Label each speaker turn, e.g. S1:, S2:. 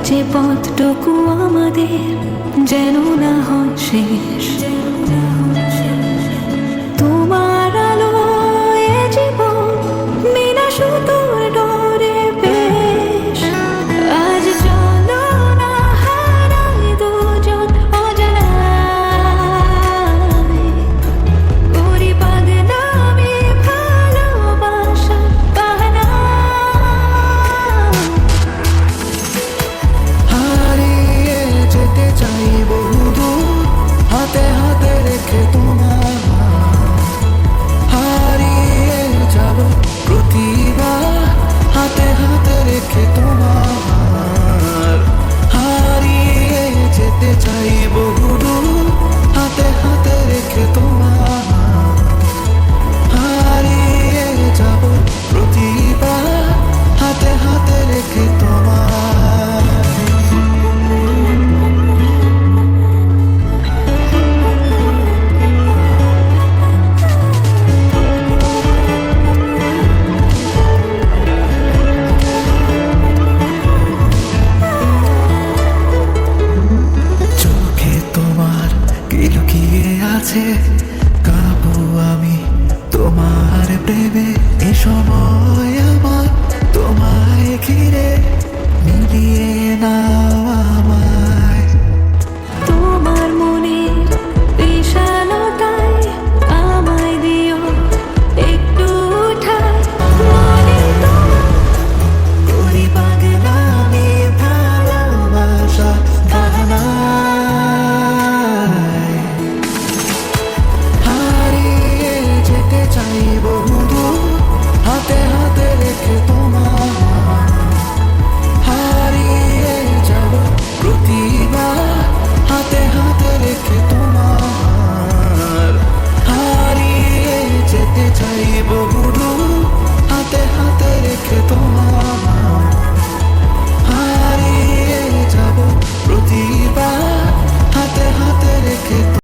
S1: যে পথটুকু আমাদের যেন না হয় শেষ। তোমার আলো এ জীবন বিনা সুতোর ডোরে বেশ। আজ চলো না হারাই দুজন অজানায়, করি বদনামে ভালোবাসা বাহানা।
S2: হারিয়ে যেতে চাই বহুদূর, হাতে হাতে রেখে তোমার। হারিয়ে যাব প্রতিবার, হাতে হাতে রেখে তোমার। হারিয়ে যেতে চাই বহুদূর, হাতে হাতে রেখে তোমার। হারিয়ে যাব প্রতিবার, হাতে হাতে রেখে তোমার। চোখে তোমার কি লুকিয়ে আছে